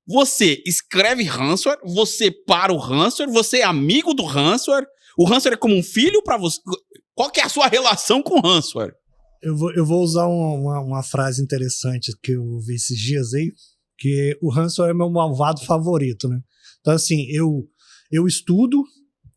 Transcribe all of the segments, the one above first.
Você escreve ransomware, você para o ransomware, você é amigo do ransomware, o ransomware é como um filho para você. Qual que é a sua relação com o ransomware? Eu vou usar uma frase interessante que eu vi esses dias aí, que o ransomware é meu malvado favorito, né? Então, assim, eu estudo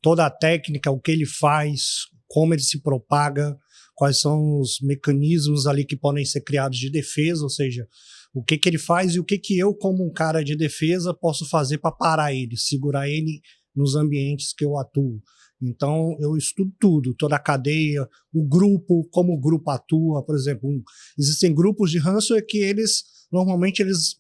toda a técnica, o que ele faz, como ele se propaga, quais são os mecanismos ali que podem ser criados de defesa, ou seja, o que ele faz e o que eu, como um cara de defesa, posso fazer para parar ele, segurar ele nos ambientes que eu atuo. Então, eu estudo tudo, toda a cadeia, o grupo, como o grupo atua, por exemplo. Existem grupos de ransomware que normalmente eles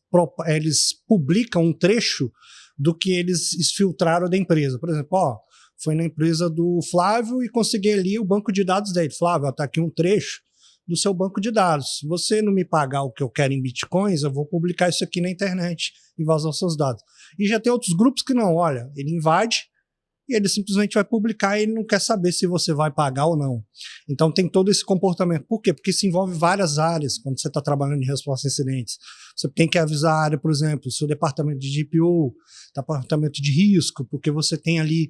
publicam um trecho do que eles exfiltraram da empresa. Por exemplo, foi na empresa do Flávio e consegui ali o banco de dados dele. Flávio, está aqui um trecho do seu banco de dados. Se você não me pagar o que eu quero em bitcoins, eu vou publicar isso aqui na internet e vazar os seus dados. E já tem outros grupos que não, olha, ele invade e ele simplesmente vai publicar e ele não quer saber se você vai pagar ou não. Então tem todo esse comportamento. Por quê? Porque isso envolve várias áreas quando você está trabalhando em resposta a incidentes. Você tem que avisar a área, por exemplo, o seu departamento de GPO, departamento de risco, porque você tem ali,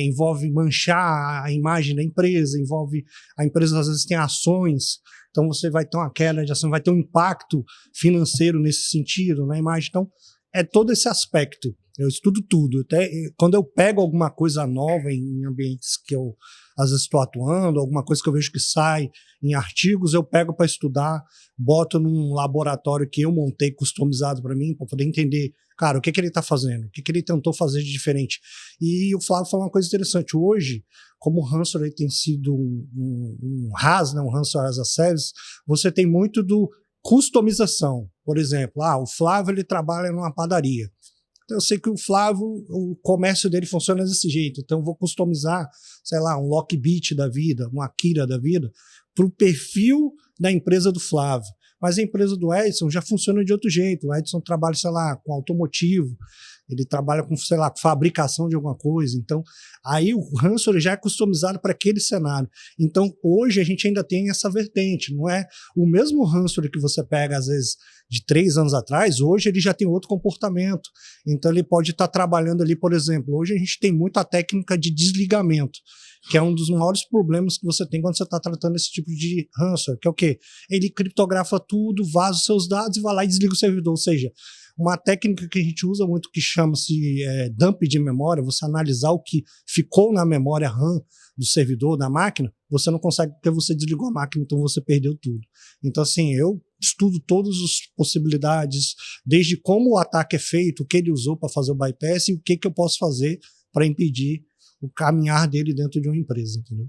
envolve manchar a imagem da empresa, envolve a empresa às vezes tem ações, então você vai ter uma queda de ação, vai ter um impacto financeiro nesse sentido na imagem. Então é todo esse aspecto. Eu estudo tudo. Até quando eu pego alguma coisa nova em ambientes que eu às vezes estou atuando, alguma coisa que eu vejo que sai em artigos, eu pego para estudar, boto num laboratório que eu montei customizado para mim, para poder entender, cara, o que ele está fazendo, o que ele tentou fazer de diferente. E o Flávio falou uma coisa interessante. Hoje, como o ransomware tem sido um RAS, né, um Ransomware as a Service, você tem muito do customização. Por exemplo, o Flávio ele trabalha numa padaria. Então eu sei que o Flávio, o comércio dele funciona desse jeito, então eu vou customizar, sei lá, um Lockbit da vida, um Akira da vida, para o perfil da empresa do Flávio. Mas a empresa do Edson já funciona de outro jeito. O Edson trabalha, sei lá, com automotivo, ele trabalha com, sei lá, com fabricação de alguma coisa. Então, aí o ransomware já é customizado para aquele cenário. Então, hoje a gente ainda tem essa vertente. Não é o mesmo ransomware que você pega, às vezes, de 3 anos atrás, hoje ele já tem outro comportamento. Então, ele pode estar trabalhando ali, por exemplo, hoje a gente tem muita técnica de desligamento, que é um dos maiores problemas que você tem quando você está tratando esse tipo de ransomware, que é o quê? Ele criptografa tudo, vaza os seus dados e vai lá e desliga o servidor. Ou seja, uma técnica que a gente usa muito que chama-se dump de memória, você analisar o que ficou na memória RAM do servidor, da máquina, você não consegue porque você desligou a máquina, então você perdeu tudo. Então, assim, eu estudo todas as possibilidades, desde como o ataque é feito, o que ele usou para fazer o bypass e o que eu posso fazer para impedir o caminhar dele dentro de uma empresa, entendeu?